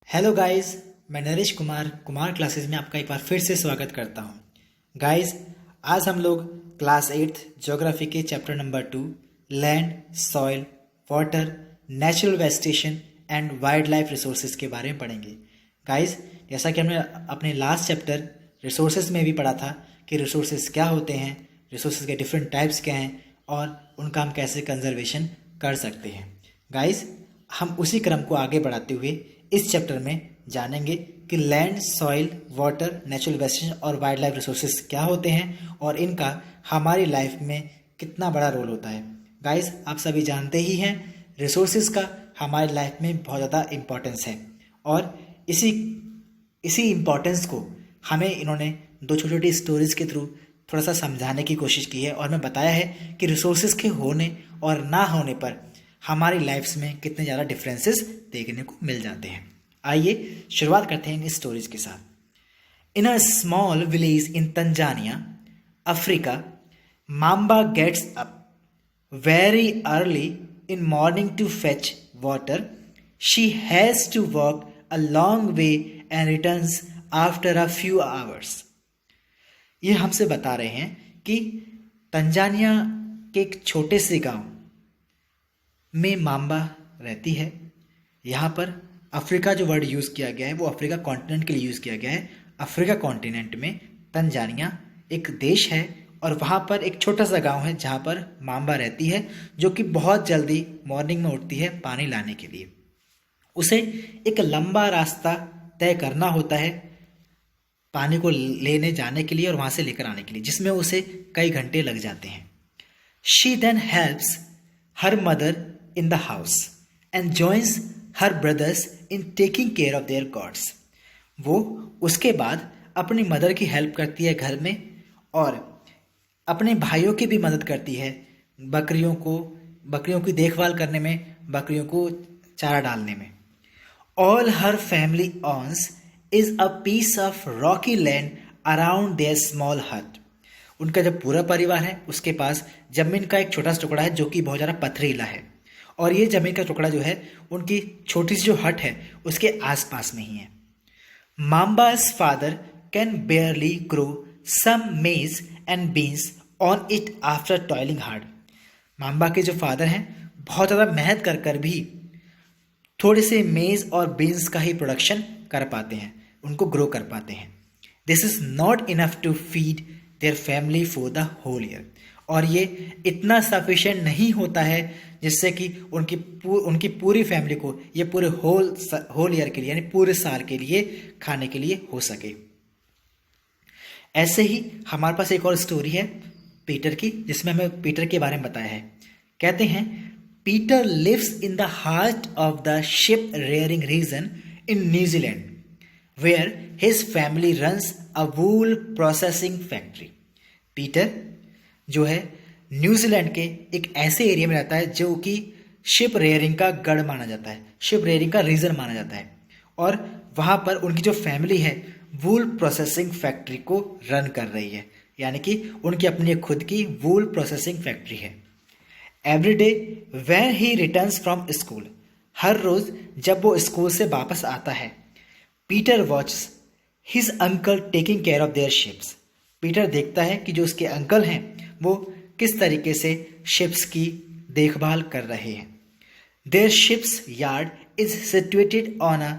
Hello guys, मैं Naresh Kumar classes में आपका एक बार फिर से स्वागत करता हूं। गाइस, आज हम लोग क्लास 8 ज्योग्राफी के chapter number 2 land, soil, water, natural vegetation and wild life resources के बारे में पढ़ेंगे। गाइस, जैसा कि हमने अपने लास्ट चैप्टर रिसोर्सेज में भी पढ़ा था कि रिसोर्सेज क्या होते हैं, रिसोर्सेज के डिफरेंट टाइप्स क्या हैं और उनका हम कैसे कंजर्वेशन कर सकते हैं। गाइस, हम उसी क्रम को आगे बढ़ाते हुए इस चैप्टर में जानेंगे कि land, soil, water, natural vegetation और वाइल्ड लाइफ रिसोर्सेज क्या होते हैं और इनका हमारी लाइफ में कितना बड़ा रोल होता है। गाइस, आप सभी जानते ही हैं रिसोर्सेज का हमारी लाइफ में बहुत ज़्यादा इम्पोर्टेंस है और इसी इम्पोर्टेंस को हमें इन्होंने दो छोटी छोटी स्टोरीज के थ्रू थोड़ा सा समझाने की कोशिश की है और हमें बताया है कि रिसोर्सेज के होने और ना होने पर हमारी लाइफ्स में कितने ज़्यादा डिफरेंसेस देखने को मिल जाते हैं। आइए शुरुआत करते हैं इन स्टोरीज के साथ। In a small village in Tanzania, Africa, Mamba gets up very early in morning to fetch water. She has to walk a long way and returns after a few hours. ये हमसे बता रहे हैं कि Tanzania के एक छोटे से गांव में माम्बा रहती है। यहाँ पर अफ्रीका जो वर्ड यूज़ किया गया है वो अफ्रीका कॉन्टिनेंट के लिए यूज़ किया गया है। अफ्रीका कॉन्टिनेंट में तंजानिया एक देश है और वहाँ पर एक छोटा सा गांव है जहाँ पर माम्बा रहती है, जो कि बहुत जल्दी मॉर्निंग में उठती है पानी लाने के लिए। उसे एक लंबा रास्ता तय करना होता है पानी को लेने जाने के लिए और वहाँ से लेकर आने के लिए, जिसमें उसे कई घंटे लग जाते हैं। She then helps her mother in the house and joins her brothers in taking care of their goats. वो उसके बाद अपनी मदर की हेल्प करती है घर में और अपने भाइयों की भी मदद करती है बकरियों की देखभाल करने में, बकरियों को चारा डालने में। All her family owns is a piece of rocky land around their small hut. उनका जब पूरा परिवार है उसके पास जमीन का एक छोटा सा टुकड़ा है जो कि बहुत ज़्यादा पथरीला है और ये जमीन का टुकड़ा जो है उनकी छोटी सी जो हट है उसके आसपास में ही है। माम्बा's फादर कैन बेयरली ग्रो सम मेज and beans on it after toiling hard. Mamba के जो फादर हैं बहुत ज़्यादा मेहनत कर कर भी थोड़े से मेज और बीन्स का ही प्रोडक्शन कर पाते हैं, उनको ग्रो कर पाते हैं। This is not enough to feed their family for the whole year. और ये इतना सफिशिएंट नहीं होता है जिससे कि उनकी पूरी फैमिली को ये पूरे होल ईयर के लिए यानी पूरे साल के लिए खाने के लिए हो सके। ऐसे ही हमारे पास एक और स्टोरी है पीटर की, जिसमें हमें पीटर के बारे में बताया है। कहते हैं Peter lives in the heart of the sheep rearing region in New Zealand where his family runs a wool processing factory. Peter जो है न्यूजीलैंड के एक ऐसे एरिया में रहता है जो कि शिप रेयरिंग का गढ़ माना जाता है, शिप रेयरिंग का रीजन माना जाता है और वहाँ पर उनकी जो फैमिली है वूल प्रोसेसिंग फैक्ट्री को रन कर रही है, यानी कि उनकी अपनी खुद की वूल प्रोसेसिंग फैक्ट्री है। Every day when he returns from school, हर रोज जब वो स्कूल से वापस आता है, Peter watches his uncle taking care of their sheeps. Peter देखता है कि जो उसके अंकल हैं वो किस तरीके से शिप्स की देखभाल कर रहे हैं। Their sheep's yard is situated on a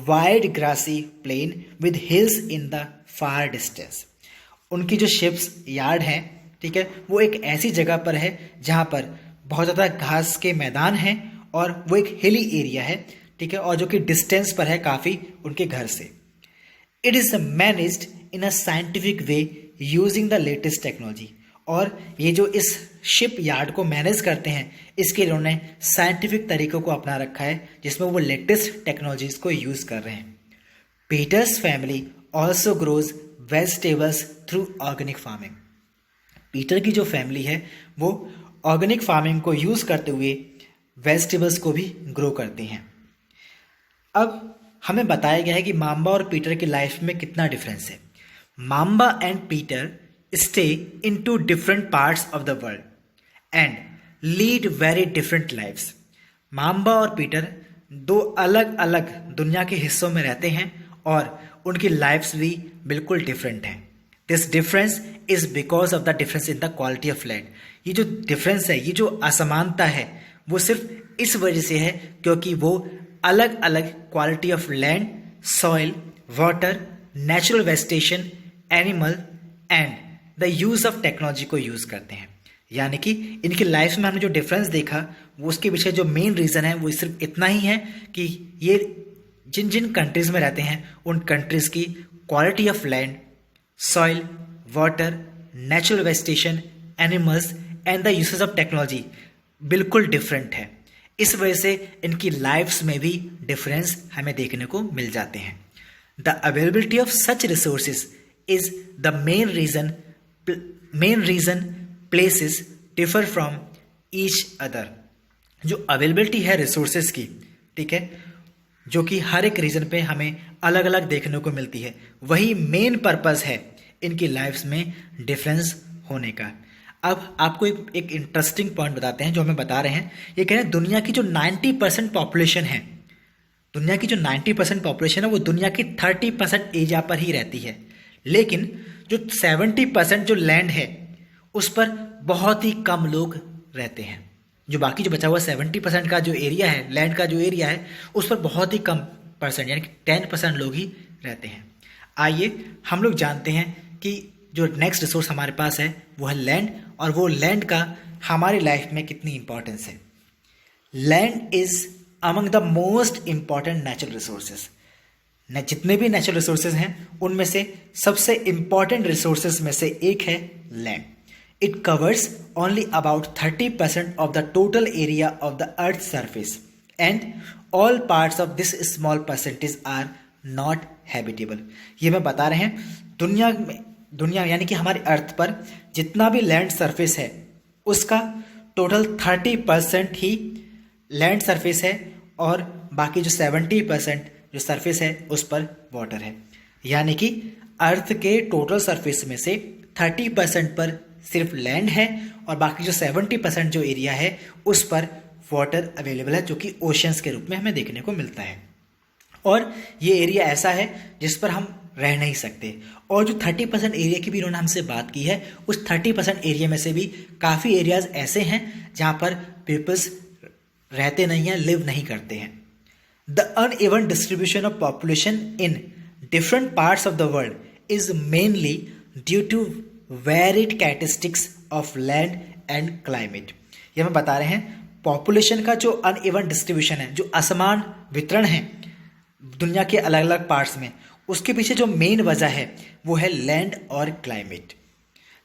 wide grassy plain with hills in the far distance. उनकी जो शिप्स यार्ड है, ठीक है, वो एक ऐसी जगह पर है जहाँ पर बहुत ज़्यादा घास के मैदान हैं और वो एक हिली एरिया है, ठीक है, और जो कि डिस्टेंस पर है काफ़ी उनके घर से। It is managed in a scientific way using the latest technology. और ये जो इस शिप यार्ड को मैनेज करते हैं इसके लिए उन्होंने साइंटिफिक तरीकों को अपना रखा है जिसमें वो लेटेस्ट टेक्नोलॉजीज को यूज़ कर रहे हैं। Peter's family also grows vegetables through organic farming. Peter की जो फैमिली है वो ऑर्गेनिक फार्मिंग को यूज़ करते हुए वेजिटेबल्स को भी ग्रो करते हैं। अब हमें बताया गया है कि माम्बा और पीटर की लाइफ में कितना डिफरेंस है। Mamba and Peter stay in two different parts of the world and lead very different lifes. Mamba और पीटर दो अलग अलग दुनिया के हिस्सों में रहते हैं और उनकी लाइफ्स भी बिल्कुल डिफरेंट हैं। This difference is because of the difference in the quality of land. ये जो डिफरेंस है, ये जो असमानता है, वो सिर्फ इस वजह से है क्योंकि वो अलग अलग quality of land, soil, water, natural vegetation, animal and the use of technology को यूज करते हैं। यानी कि इनकी लाइफ में हमने जो डिफरेंस देखा, वो उसके पीछे जो मेन रीजन है वो सिर्फ इतना ही है कि ये जिन जिन कंट्रीज में रहते हैं उन कंट्रीज की quality of land, soil, water, natural vegetation, animals and the usage of technology बिल्कुल डिफरेंट है। इस वजह से इनकी लाइफ्स में भी डिफरेंस हमें देखने को मिल जाते हैं। The availability of such resources is the main reason places differ from each other. जो अवेलेबिलिटी है रिसोर्सेज की, ठीक है, जो कि हर एक रीजन पे हमें अलग अलग देखने को मिलती है, वही मेन पर्पस है इनकी लाइफ्स में डिफरेंस होने का। अब आपको एक इंटरेस्टिंग पॉइंट बताते हैं जो हमें बता रहे हैं। ये कह रहे हैं दुनिया की जो 90% पॉपुलेशन है, दुनिया की जो 90% पॉपुलेशन है वो दुनिया की 30% एरिया पर ही रहती है, लेकिन जो 70% जो लैंड है उस पर बहुत ही कम लोग रहते हैं। जो बाकी जो बचा हुआ 70% का जो एरिया है, लैंड का जो एरिया है, उस पर बहुत ही कम परसेंट यानी कि 10% लोग ही रहते हैं। आइए हम लोग जानते हैं कि जो नेक्स्ट रिसोर्स हमारे पास है वो है लैंड, और वो लैंड का हमारी लाइफ में कितनी इंपॉर्टेंस है। Land is among the most important natural resources. जितने भी नेचुरल रिसोर्सेज हैं उनमें से सबसे इंपॉर्टेंट रिसोर्सेज में से एक है land. It covers only about 30% of the total area of the earth surface and all parts of this small percentage are not habitable. ये मैं बता रहे हैं दुनिया यानी कि हमारे अर्थ पर जितना भी लैंड सरफेस है उसका टोटल 30% ही लैंड सरफेस है और बाकी जो 70% जो सरफेस है उस पर वाटर है। यानी कि अर्थ के टोटल सरफेस में से 30% पर सिर्फ लैंड है और बाकी जो 70% जो एरिया है उस पर वाटर अवेलेबल है, जो कि ओशंस के रूप में हमें देखने को मिलता है। और ये एरिया ऐसा है जिस पर हम रह नहीं सकते। और जो 30% एरिया की भी इन्होंने हमसे बात की है, उस 30% एरिया में से भी काफ़ी एरियाज ऐसे हैं जहाँ पर पीपल्स रहते नहीं हैं, लिव नहीं करते हैं। The uneven distribution of population in different parts of the world is mainly due to varied characteristics of land and climate. ये हम बता रहे हैं पॉपुलेशन का जो अनइवन डिस्ट्रीब्यूशन है, जो असमान वितरण है दुनिया के अलग अलग पार्ट्स में, उसके पीछे जो मेन वजह है वो है लैंड और climate.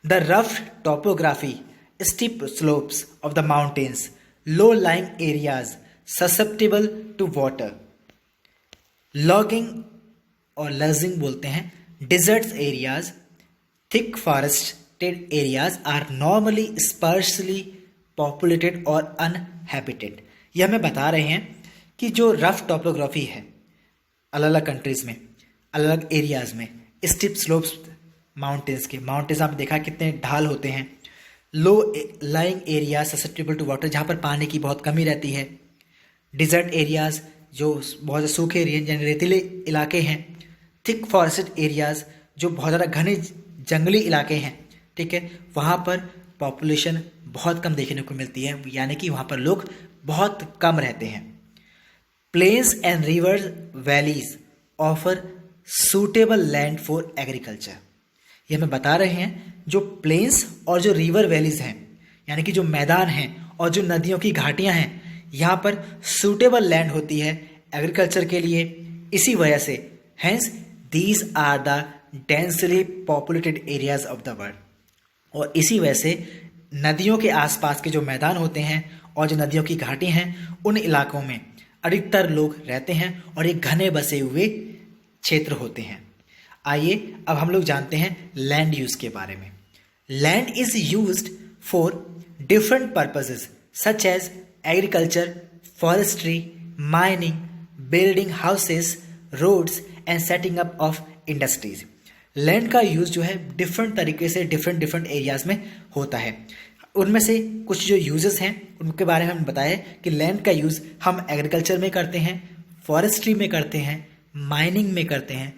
The rough topography, steep slopes of the mountains, low lying areas susceptible to water, logging और लजिंग बोलते हैं, deserts areas, thick forested areas are normally sparsely populated और अनहैबिटेड। यह हमें बता रहे हैं कि जो रफ टोपोग्राफी है अलग अलग कंट्रीज में, अलग अलग एरियाज में, स्टीप स्लोप्स माउंटेन्स आपने देखा कितने ढाल होते हैं, low lying area susceptible to water जहाँ पर पानी की बहुत कमी रहती है, डिजर्ट एरियाज जो बहुत सूखे एरिया यानी रेतीले इलाके हैं, थिक फॉरेस्टेड एरियाज जो बहुत ज़्यादा घने जंगली इलाके हैं, ठीक है, वहाँ पर पॉपुलेशन बहुत कम देखने को मिलती है, यानी कि वहाँ पर लोग बहुत कम रहते हैं। Plains and rivers valleys offer suitable land for agriculture. ये हमें बता रहे हैं जो प्लेन्स और जो रिवर वैलीज हैं यानी कि जो मैदान हैं और जो नदियों की घाटियां हैं, यहाँ पर सूटेबल लैंड होती है एग्रीकल्चर के लिए। इसी वजह से hence these are the densely populated areas of the world. और इसी वजह से नदियों के आसपास के जो मैदान होते हैं और जो नदियों की घाटी हैं उन इलाकों में अधिकतर लोग रहते हैं और ये घने बसे हुए क्षेत्र होते हैं। आइए अब हम लोग जानते हैं लैंड यूज के बारे में। Land is used for different purposes such as agriculture, forestry, mining, building houses, roads and setting up of industries. Land का यूज जो है डिफरेंट तरीके से डिफरेंट एरियाज में होता है। उनमें से कुछ जो यूजेस हैं उनके बारे में हम बताया कि लैंड का यूज़ हम एग्रीकल्चर में करते हैं, फॉरेस्ट्री में करते हैं, माइनिंग में करते हैं,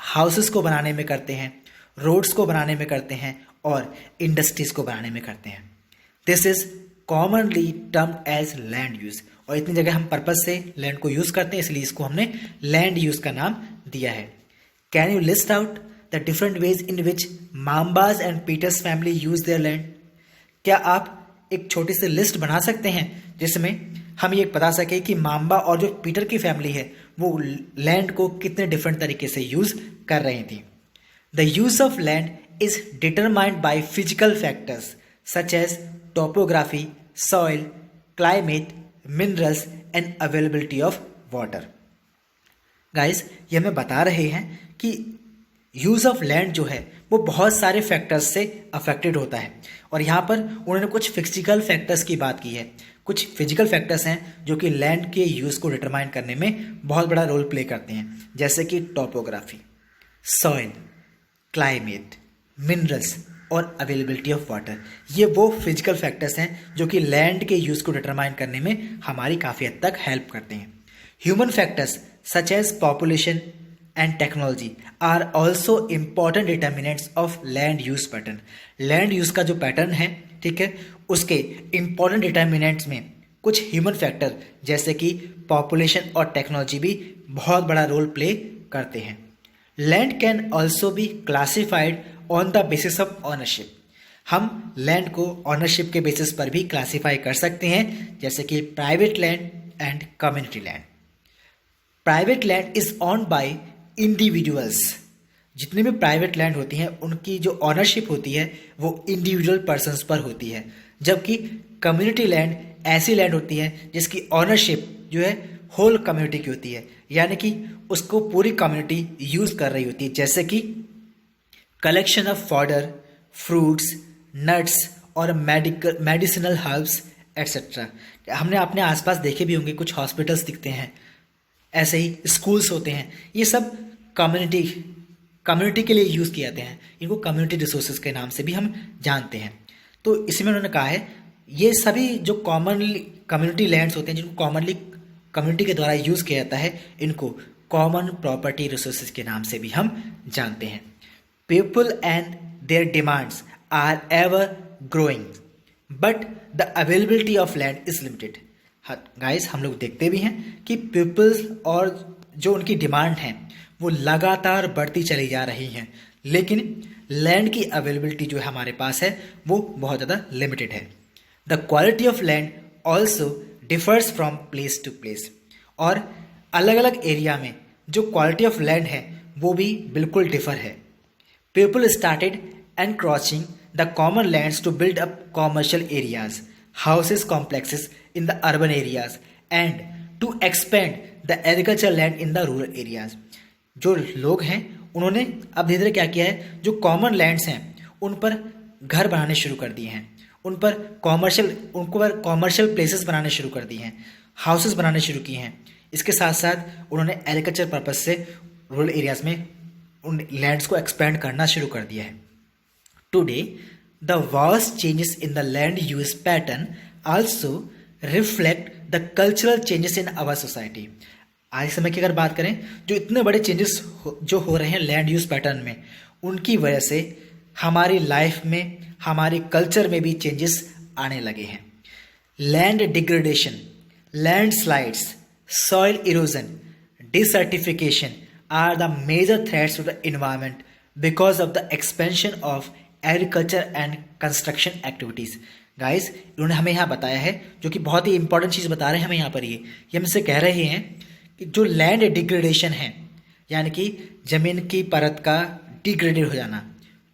हाउसेस को बनाने में करते हैं, रोड्स को बनाने में करते हैं और इंडस्ट्रीज को बनाने में करते हैं। This is commonly termed as land use. और इतनी जगह हम पर्पज से लैंड को यूज करते हैं, इसलिए इसको हमने लैंड यूज का नाम दिया है। Can you list out the different ways in which Mamba's and Peter's family use their land? क्या आप एक छोटी सी लिस्ट बना सकते हैं जिसमें हम ये बता सके कि माम्बा और जो पीटर की फैमिली है वो लैंड को कितने डिफरेंट तरीके से यूज कर रही थी? The use of land is determined by physical factors such as topography, soil, climate, minerals and availability of water. Guys, ये हमें बता रहे हैं कि यूज़ ऑफ लैंड जो है वो बहुत सारे फैक्टर्स से अफेक्टेड होता है और यहाँ पर उन्होंने कुछ फिजिकल फैक्टर्स की बात की है। कुछ फिजिकल फैक्टर्स हैं जो कि लैंड के यूज़ को डिटरमाइन करने में बहुत बड़ा रोल प्ले करते हैं, जैसे कि टोपोग्राफी, सॉइल, क्लाइमेट, मिनरल्स और अवेलेबिलिटी ऑफ वाटर। ये वो फिजिकल फैक्टर्स हैं जो कि लैंड के यूज़ को डिटरमाइन करने में हमारी काफ़ी हद तक हेल्प करते हैं। Human factors such as population and technology are also important determinants of land use pattern. Land use का जो पैटर्न है, ठीक है, उसके इम्पॉर्टेंट डिटर्मिनेंट्स में कुछ ह्यूमन फैक्टर जैसे कि पॉपुलेशन और टेक्नोलॉजी भी बहुत बड़ा रोल प्ले करते हैं। Land can also be classified on the basis of ownership. हम लैंड को ऑनरशिप के बेसिस पर भी क्लासीफाई कर सकते हैं, जैसे कि private land and community land. Private land is owned bye individuals. जितने भी प्राइवेट लैंड होती हैं उनकी जो ऑनरशिप होती है वो इंडिविजुअल पर्सन्स पर होती है, जबकि कम्युनिटी लैंड ऐसी लैंड होती है जिसकी ऑनरशिप जो है होल कम्युनिटी की होती है, यानी कि उसको पूरी कम्युनिटी यूज कर रही होती है, जैसे कि collection of fodder, fruits, nuts और मेडिसिनल हर्ब्स एट्सेट्रा। हमने अपने आसपास देखे भी होंगे, कुछ हॉस्पिटल्स दिखते हैं, ऐसे ही स्कूल्स होते हैं, ये सब कम्युनिटी के लिए यूज़ किए जाते हैं। इनको कम्युनिटी रिसोर्सेज के नाम से भी हम जानते हैं। तो इसमें उन्होंने कहा है ये सभी जो कॉमनली कम्युनिटी लैंड्स होते हैं जिनको कॉमनली कम्युनिटी के द्वारा यूज़ किया जाता है, इनको कॉमन प्रॉपर्टी रिसोर्सेज के नाम से भी हम जानते हैं। People and their demands are ever growing, but the availability of land is limited. Guys, हम लोग देखते भी हैं कि पीपल्स और जो उनकी डिमांड है वो लगातार बढ़ती चली जा रही हैं, लेकिन लैंड की अवेलेबिलिटी जो हमारे पास है वो बहुत ज़्यादा लिमिटेड है। The quality of land also differs from place to place. और अलग अलग एरिया में जो क्वालिटी ऑफ लैंड है वो भी बिल्कुल डिफर है। People started encroaching the common lands to build up commercial areas, houses complexes in the urban areas and to expand the agricultural land in the rural areas. जो लोग हैं उन्होंने अब धीरे धीरे क्या किया है, जो कॉमन लैंड्स हैं उन पर घर बनाने शुरू कर दिए हैं, उन पर कॉमर्शियल प्लेसेस बनाने शुरू कर दिए हैं, हाउसेस बनाने शुरू किए हैं। इसके साथ साथ उन्होंने एग्रीकल्चर पर्पज से रूरल एरियाज में उन लैंड्स को एक्सपेंड करना शुरू कर दिया है। Today the vast changes in the land use pattern also reflect the cultural changes in our society. आज समय की अगर बात करें, जो इतने बड़े चेंजेस जो हो रहे हैं लैंड यूज पैटर्न में, उनकी वजह से हमारी लाइफ में, हमारी कल्चर में भी चेंजेस आने लगे हैं। Land degradation, landslides, soil erosion, desertification are the major threats to the environment because of the expansion of agriculture and construction activities. Guys, इन्होंने हमें यहाँ बताया है, जो कि बहुत ही इंपॉर्टेंट चीज़ बता रहे हैं हमें यहाँ पर, ये हमसे कह रहे हैं कि जो लैंड डिग्रेडेशन है, यानी कि ज़मीन की परत का डिग्रेडेड हो जाना,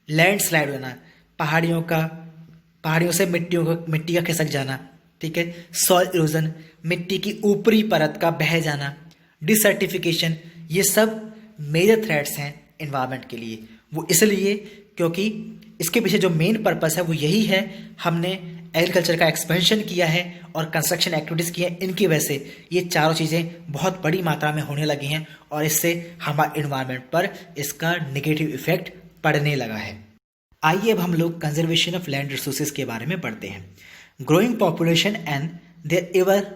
लैंड स्लाइड होना, पहाड़ियों से मिट्टी का खिसक जाना, ठीक है, सॉइल इरोजन, मिट्टी की ऊपरी परत का बह जाना, डिसर्टिफिकेशन, ये सब मेजर थ्रेट्स हैं एनवायरनमेंट के लिए। वो इसलिए क्योंकि इसके पीछे जो मेन पर्पस है वो यही है, हमने एग्रीकल्चर का एक्सपेंशन किया है और कंस्ट्रक्शन एक्टिविटीज़ की है, इनकी वजह से ये चारों चीज़ें बहुत बड़ी मात्रा में होने लगी हैं और इससे हमारे एनवायरनमेंट पर इसका नेगेटिव इफेक्ट पड़ने लगा है। आइए अब हम लोग कंजर्वेशन ऑफ लैंड रिसोर्सेज के बारे में पढ़ते हैं। Growing population and their ever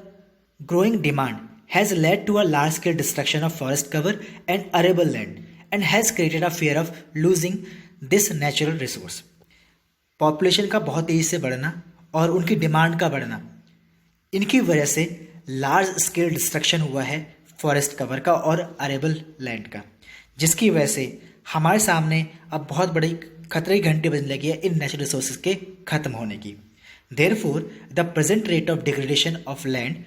growing demand has led to a large scale destruction of forest cover and arable land and has created a fear of losing this natural resource. Population का बहुत तेजी से बढ़ना और उनकी demand का बढ़ना, इनकी वजह से लार्ज स्केल डिस्ट्रक्शन हुआ है फॉरेस्ट कवर का और अरेबल लैंड का, जिसकी वजह से हमारे सामने अब बहुत बड़ी खतरे की घंटी बजने लगी है इन नेचुरल रिसोर्सेज के खत्म होने की। Therefore, the present rate of degradation of land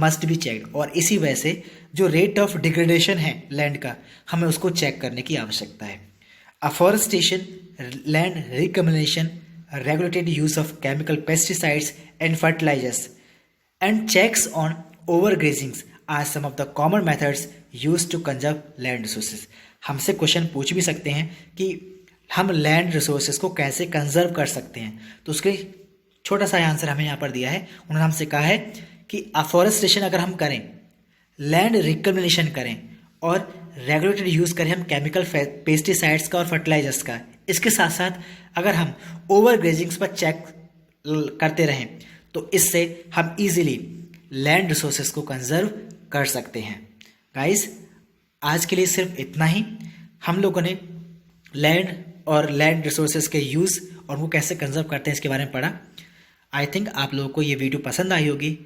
must be checked, और इसी वजह से जो रेट ऑफ डिग्रेडेशन है लैंड का, हमें उसको चेक करने की आवश्यकता है। Afforestation, land recombination, regulated use of chemical pesticides and fertilizers, and checks on overgrazings are some of the common methods used to conserve land resources. हमसे क्वेश्चन पूछ भी सकते हैं कि हम लैंड रिसोर्सेज को कैसे कंजर्व कर सकते हैं, तो उसके छोटा सा आंसर हमें यहाँ पर दिया है। उन्होंने हमसे कहा है कि अफॉरेस्टेशन अगर हम करें, लैंड रिकम्बिनेशन करें और रेगुलेटेड यूज़ करें हम केमिकल पेस्टिसाइड्स का और फर्टिलाइजर्स का, इसके साथ साथ अगर हम ओवर ग्रेजिंग्स पर चेक करते रहें तो इससे हम इजीली लैंड रिसोर्सेज को कंजर्व कर सकते हैं। गाइस, आज के लिए सिर्फ इतना ही। हम लोगों ने लैंड और लैंड रिसोर्सेज के यूज़ और वो कैसे कंजर्व करते हैं इसके बारे में पढ़ा। आई थिंक आप लोगों को ये वीडियो पसंद आई होगी।